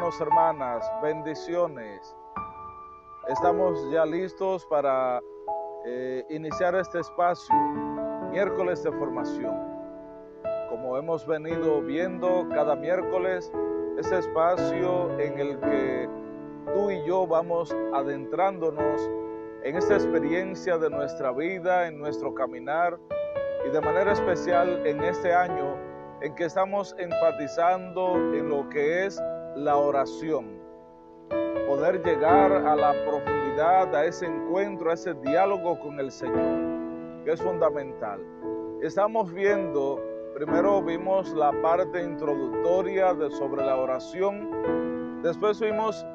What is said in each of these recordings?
hermanos, hermanas, bendiciones. Estamos ya listos para iniciar este espacio, miércoles de formación. Como hemos venido viendo cada miércoles, ese espacio en el que tú y yo vamos adentrándonos en esta experiencia de nuestra vida, en nuestro caminar, y de manera especial en este año en que estamos enfatizando en lo que es la oración. Poder llegar a la profundidad, a ese encuentro, a ese diálogo con el Señor, que es fundamental. Estamos viendo, primero vimos la parte introductoria sobre la oración, después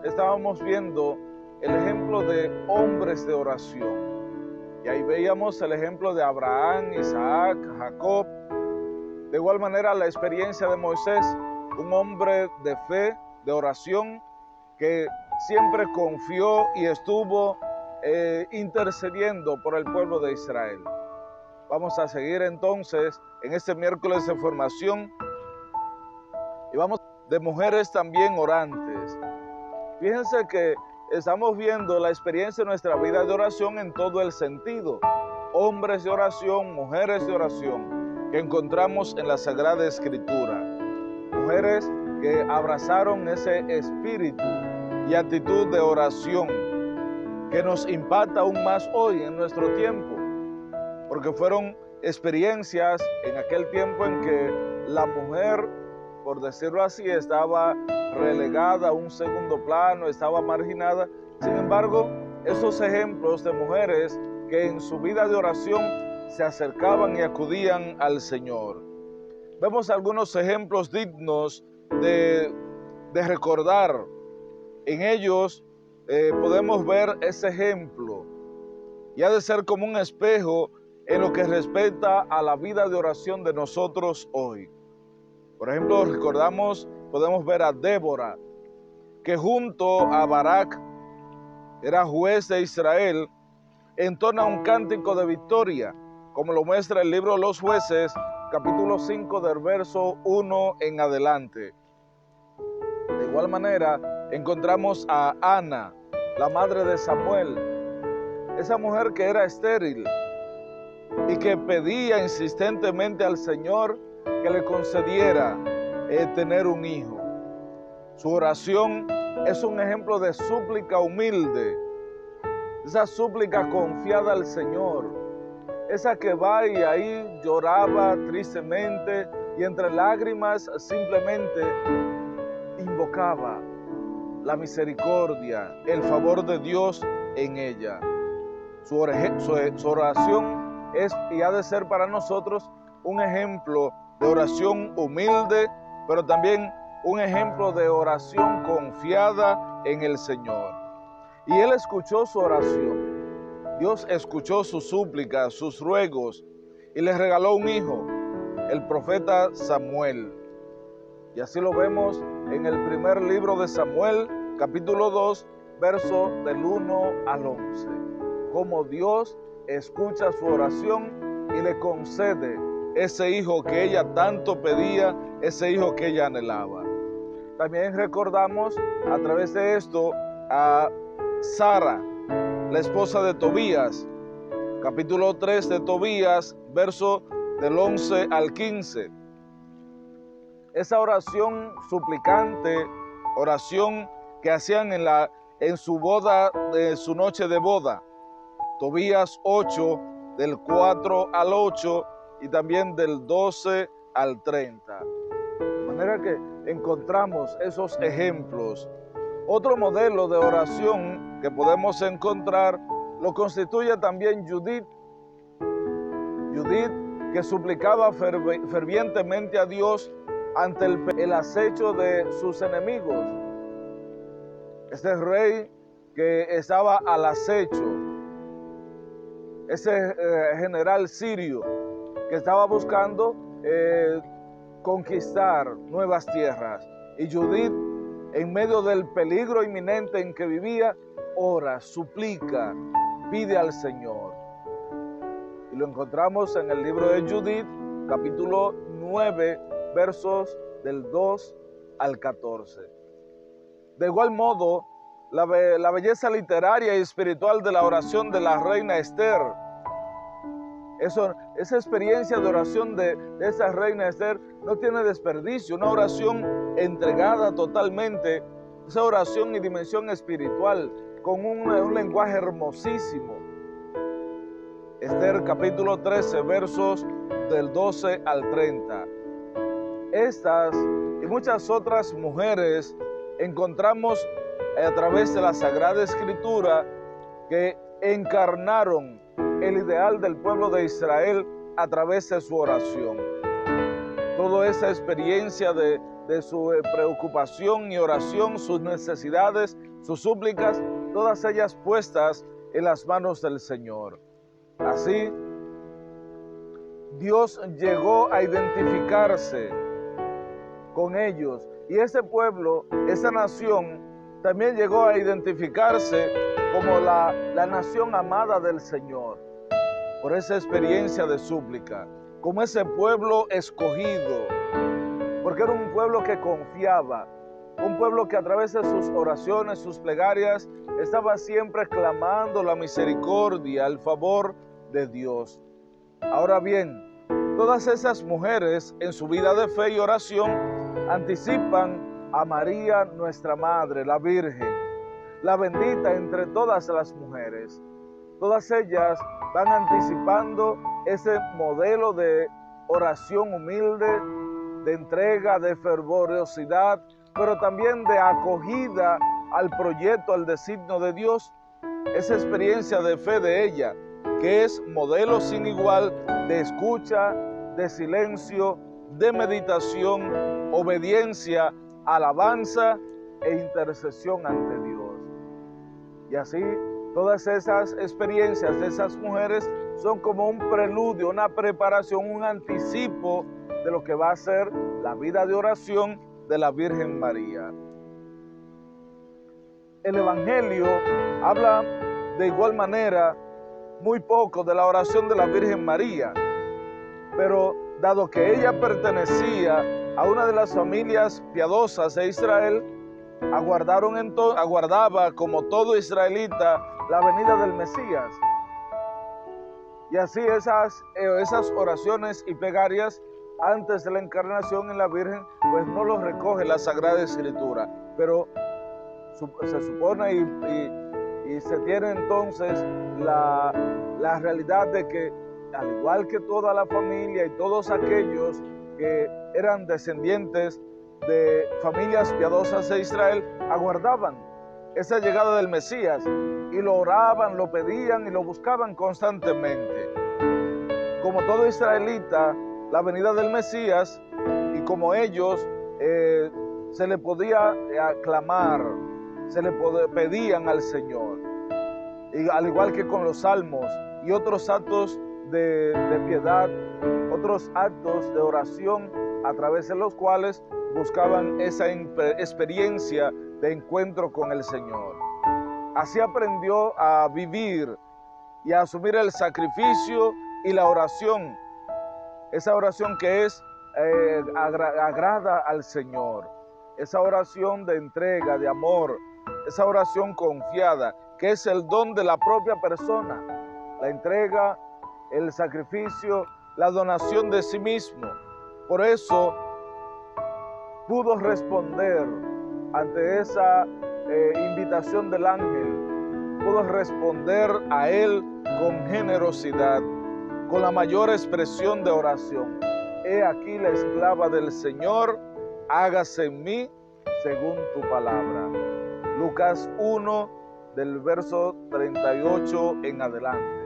estábamos viendo el ejemplo de hombres de oración. Y ahí veíamos el ejemplo de Abraham, Isaac, Jacob. De igual manera la experiencia de Moisés, un hombre de fe, de oración, que siempre confió y estuvo intercediendo por el pueblo de Israel. Vamos a seguir entonces en este miércoles de formación y vamos de mujeres también orantes. Fíjense que estamos viendo la experiencia de nuestra vida de oración en todo el sentido. Hombres de oración, mujeres de oración, que encontramos en la Sagrada Escritura. Mujeres que abrazaron ese espíritu y actitud de oración que nos impacta aún más hoy en nuestro tiempo, porque fueron experiencias en aquel tiempo en que la mujer, por decirlo así, estaba relegada a un segundo plano, estaba marginada. Sin embargo, esos ejemplos de mujeres que en su vida de oración se acercaban y acudían al Señor. Vemos algunos ejemplos dignos de recordar. En ellos podemos ver ese ejemplo y ha de ser como un espejo en lo que respecta a la vida de oración de nosotros hoy. Por ejemplo, podemos ver a Débora, que junto a Barak, era juez de Israel, entona un cántico de victoria, como lo muestra el libro de los Jueces, capítulo 5, del verso 1 en adelante. De igual manera, encontramos a Ana, la madre de Samuel, esa mujer que era estéril y que pedía insistentemente al Señor que le concediera tener un hijo. Su oración es un ejemplo de súplica humilde, esa súplica confiada al Señor, esa que va y ahí lloraba tristemente y entre lágrimas simplemente invocaba la misericordia, el favor de Dios en ella. Su oración es y ha de ser para nosotros un ejemplo de oración humilde, pero también un ejemplo de oración confiada en el Señor. Y Él escuchó su oración. Dios escuchó sus súplicas, sus ruegos, y le regaló un hijo, el profeta Samuel. Y así lo vemos en el primer libro de Samuel, capítulo 2, verso del 1 al 11. Cómo Dios escucha su oración y le concede ese hijo que ella tanto pedía, ese hijo que ella anhelaba. También recordamos a través de esto a Sara, la esposa de Tobías, capítulo 3 de Tobías, verso del 11 al 15. Esa oración suplicante, oración que hacían en su boda, de su noche de boda. Tobías 8, del 4 al 8 y también del 12 al 30. De manera que encontramos esos ejemplos. Otro modelo de oración que podemos encontrar lo constituye también Judith. Judith, que suplicaba fervientemente a Dios ante el acecho de sus enemigos. Este rey que estaba al acecho, ese general sirio que estaba buscando conquistar nuevas tierras. Y Judith, en medio del peligro inminente en que vivía, ora, suplica, pide al Señor. Y lo encontramos en el libro de Judith, capítulo 9, versos del 2 al 14. De igual modo, la belleza literaria y espiritual de la oración de la reina Esther, esa experiencia de oración de esa reina Esther no tiene desperdicio. Una oración entregada totalmente, esa oración y dimensión espiritual con un lenguaje hermosísimo. Esther capítulo 13, versos del 12 al 30. Estas y muchas otras mujeres encontramos a través de la Sagrada Escritura que encarnaron el ideal del pueblo de Israel a través de su oración. Toda esa experiencia de su preocupación y oración, sus necesidades, sus súplicas, todas ellas puestas en las manos del Señor. Así, Dios llegó a identificarse con ellos y ese pueblo, esa nación, también llegó a identificarse como la nación amada del Señor, por esa experiencia de súplica, como ese pueblo escogido, porque era un pueblo que confiaba, un pueblo que a través de sus oraciones, sus plegarias, estaba siempre clamando la misericordia, el favor de Dios. Ahora bien, todas esas mujeres en su vida de fe y oración anticipan a María, nuestra Madre, la Virgen, la bendita entre todas las mujeres. Todas ellas van anticipando ese modelo de oración humilde, de entrega, de fervorosidad, pero también de acogida al proyecto, al designio de Dios. Esa experiencia de fe de ella, que es modelo sin igual de escucha, de silencio, de meditación, obediencia, alabanza e intercesión ante Dios. Y así, todas esas experiencias de esas mujeres son como un preludio, una preparación, un anticipo de lo que va a ser la vida de oración de la Virgen María. El Evangelio habla de igual manera muy poco de la oración de la Virgen María, pero dado que ella pertenecía a una de las familias piadosas de Israel, aguardaba como todo israelita la venida del Mesías. Y así esas oraciones y plegarias antes de la encarnación en la Virgen, pues no los recoge la Sagrada Escritura, pero se supone y se tiene entonces la realidad de que, al igual que toda la familia y todos aquellos que eran descendientes de familias piadosas de Israel, aguardaban esa llegada del Mesías y lo oraban, lo pedían y lo buscaban constantemente. Como todo israelita, la venida del Mesías, y como ellos, se le podía aclamar, se le pedían al Señor. Y al igual que con los salmos y otros actos de piedad, otros actos de oración a través de los cuales buscaban esa experiencia de encuentro con el Señor. Así aprendió a vivir y a asumir el sacrificio y la oración, esa oración que agrada al Señor, esa oración de entrega, de amor, esa oración confiada, que es el don de la propia persona, la entrega, el sacrificio, la donación de sí mismo. Por eso pudo responder ante esa invitación del ángel, pudo responder a él con generosidad, con la mayor expresión de oración. He aquí la esclava del Señor, hágase en mí según tu palabra. Lucas 1, del verso 38 en adelante.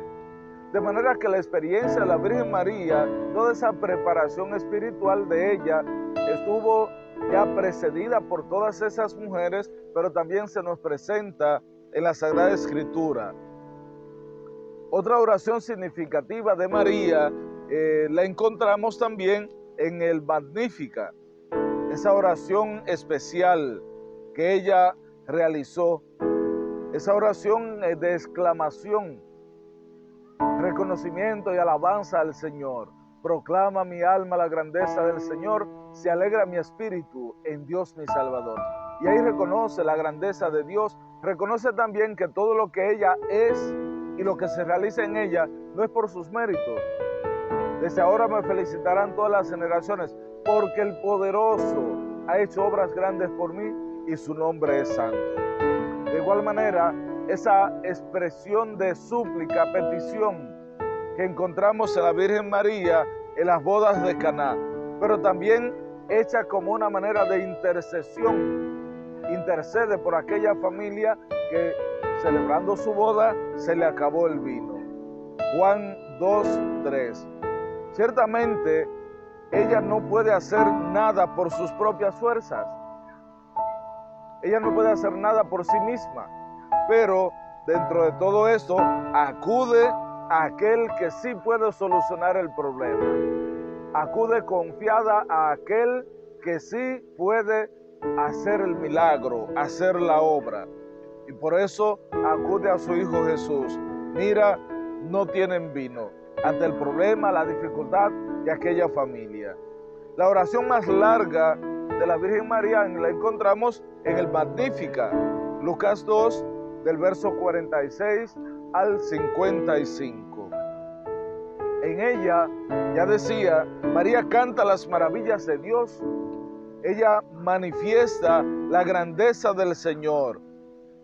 De manera que la experiencia de la Virgen María, toda esa preparación espiritual de ella, estuvo ya precedida por todas esas mujeres, pero también se nos presenta en la Sagrada Escritura. Otra oración significativa de María la encontramos también en el Magnífica, esa oración especial que ella realizó, esa oración de exclamación, reconocimiento y alabanza al Señor. Proclama mi alma la grandeza del Señor, se alegra mi espíritu en Dios mi Salvador. y ahí reconoce la grandeza de Dios, reconoce también que todo lo que ella es y lo que se realiza en ella no es por sus méritos. Desde ahora me felicitarán todas las generaciones, porque el poderoso ha hecho obras grandes por mí y su nombre es santo. De igual manera, esa expresión de súplica, petición que encontramos en la Virgen María en las bodas de Caná, pero también hecha como una manera de intercesión, intercede por aquella familia que celebrando su boda se le acabó el vino. Juan 2:3. Ciertamente, ella no puede hacer nada por sus propias fuerzas. Ella no puede hacer nada por sí misma, pero dentro de todo esto acude a aquel que sí puede solucionar el problema. Acude confiada a aquel que sí puede hacer el milagro, hacer la obra. Y por eso acude a su Hijo Jesús. Mira, no tienen vino. Ante el problema, la dificultad de aquella familia. La oración más larga de la Virgen María la encontramos en el Magnífica, Lucas 2, del verso 46 al 55. En ella, ya decía, María canta las maravillas de Dios. Ella manifiesta la grandeza del Señor.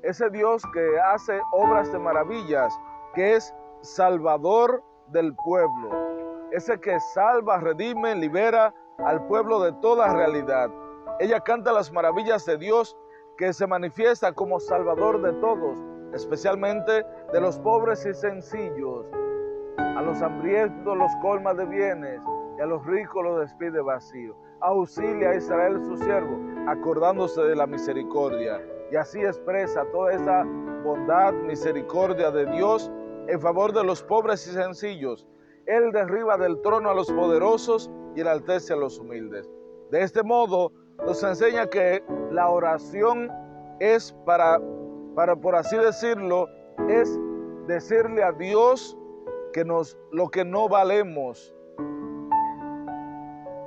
Ese Dios que hace obras de maravillas, que es Salvador del pueblo. Ese que salva, redime, libera al pueblo de toda realidad. Ella canta las maravillas de Dios, que se manifiesta como Salvador de todos, especialmente de los pobres y sencillos. A los hambrientos los colma de bienes y a los ricos los despide vacío. Auxilia a Israel su siervo, acordándose de la misericordia. Y así expresa toda esa bondad, misericordia de Dios en favor de los pobres y sencillos. Él derriba del trono a los poderosos y enaltece a los humildes. De este modo, nos enseña que la oración es para por así decirlo, es decirle a Dios que lo que no valemos,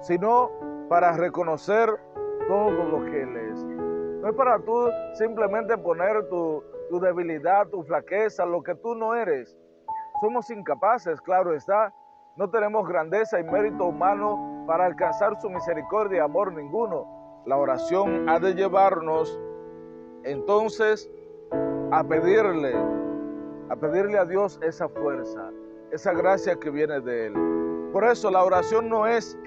sino para reconocer todo lo que Él es. No es para tú simplemente poner tu debilidad, tu flaqueza, lo que tú no eres. Somos incapaces, claro está. No tenemos grandeza y mérito humano para alcanzar su misericordia y amor ninguno. La oración ha de llevarnos entonces a pedirle a Dios esa fuerza, esa gracia que viene de Él. Por eso la oración no es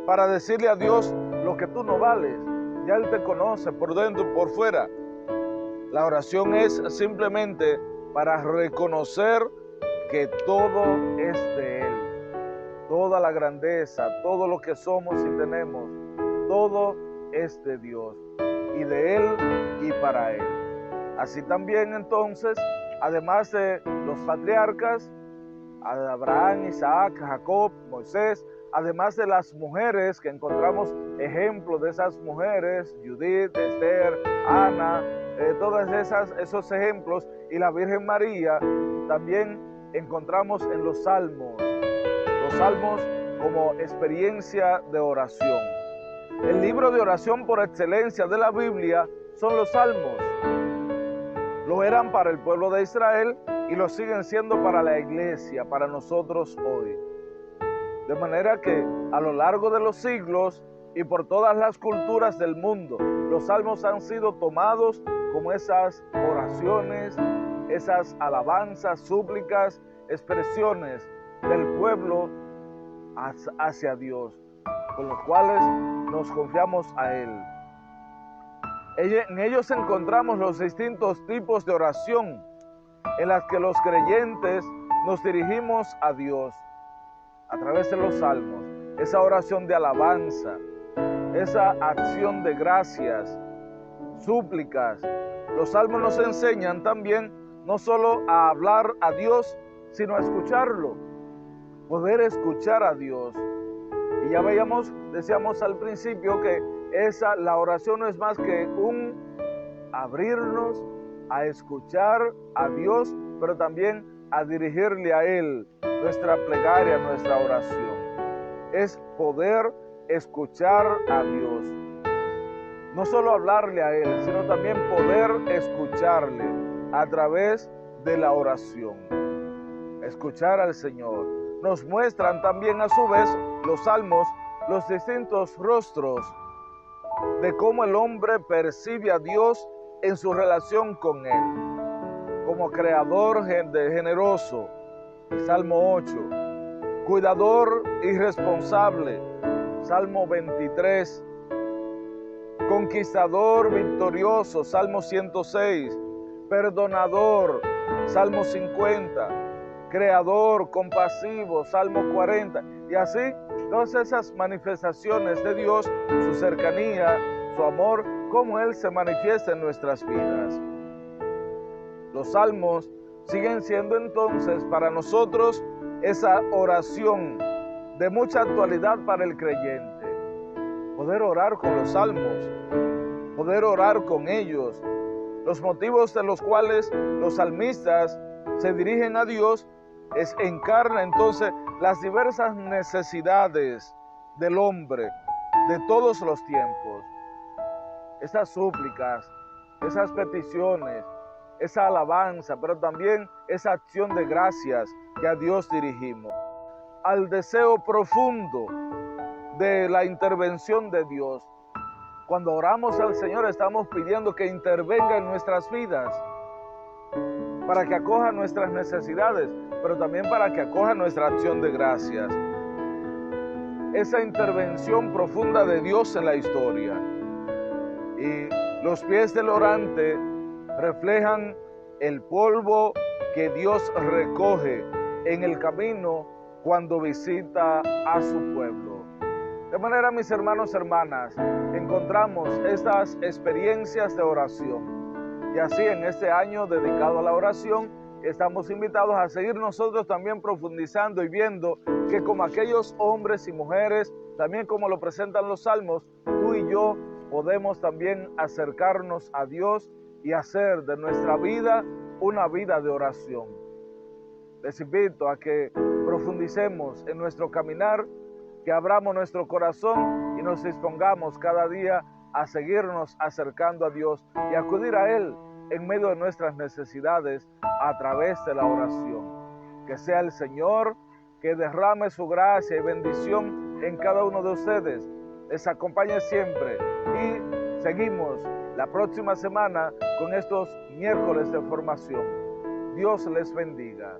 para decirle a Dios lo que tú no vales. Ya Él te conoce por dentro y por fuera. La oración es simplemente para reconocer que todo es de Él. Toda la grandeza, todo lo que somos y tenemos, todo es de Dios y de Él y para Él. Así también entonces, además de los patriarcas, Abraham, Isaac, Jacob, Moisés, además de las mujeres que encontramos ejemplos de esas mujeres, Judith, Esther, Ana, todos esos ejemplos, y la Virgen María, también encontramos en los salmos como experiencia de oración. El libro de oración por excelencia de la Biblia son los salmos. Lo eran para el pueblo de Israel y lo siguen siendo para la iglesia, para nosotros hoy. De manera que a lo largo de los siglos y por todas las culturas del mundo, los salmos han sido tomados como esas oraciones, esas alabanzas, súplicas, expresiones del pueblo hacia Dios, con los cuales nos confiamos a Él. En ellos encontramos los distintos tipos de oración en las que los creyentes nos dirigimos a Dios a través de los salmos, esa oración de alabanza, esa acción de gracias, súplicas. Los salmos nos enseñan también no solo a hablar a Dios, sino a escucharlo, poder escuchar a Dios. Y ya decíamos al principio que la oración no es más que un abrirnos a escuchar a Dios, pero también a dirigirle a Él nuestra plegaria, nuestra oración. Es poder escuchar a Dios. no solo hablarle a Él, sino también poder escucharle a través de la oración. Escuchar al Señor. Nos muestran también a su vez los salmos, los distintos rostros de cómo el hombre percibe a Dios en su relación con Él. Como creador generoso, el Salmo 8. Cuidador y responsable, Salmo 23. Conquistador victorioso, Salmo 106. Perdonador, Salmo 50. Creador, compasivo, Salmo 40. Y así, todas esas manifestaciones de Dios, su cercanía, su amor, cómo Él se manifiesta en nuestras vidas. Los salmos siguen siendo entonces para nosotros esa oración de mucha actualidad para el creyente. Poder orar con los salmos, poder orar con ellos. Los motivos de los cuales los salmistas se dirigen a Dios encarna entonces las diversas necesidades del hombre de todos los tiempos. Esas súplicas, esas peticiones, esa alabanza, pero también esa acción de gracias que a Dios dirigimos. Al deseo profundo de la intervención de Dios. Cuando oramos al Señor estamos pidiendo que intervenga en nuestras vidas para que acoja nuestras necesidades, pero también para que acoja nuestra acción de gracias. Esa intervención profunda de Dios en la historia. Y los pies del orante reflejan el polvo que Dios recoge en el camino cuando visita a su pueblo. De manera, mis hermanos y hermanas, encontramos estas experiencias de oración. Y así en este año dedicado a la oración, estamos invitados a seguir nosotros también profundizando y viendo que como aquellos hombres y mujeres, también como lo presentan los salmos, tú y yo podemos también acercarnos a Dios y hacer de nuestra vida una vida de oración. Les invito a que profundicemos en nuestro caminar, que abramos nuestro corazón y nos dispongamos cada día a seguirnos acercando a Dios y acudir a Él en medio de nuestras necesidades a través de la oración. Que sea el Señor que derrame su gracia y bendición en cada uno de ustedes. Les acompañe siempre y seguimos la próxima semana con estos miércoles de formación. Dios les bendiga.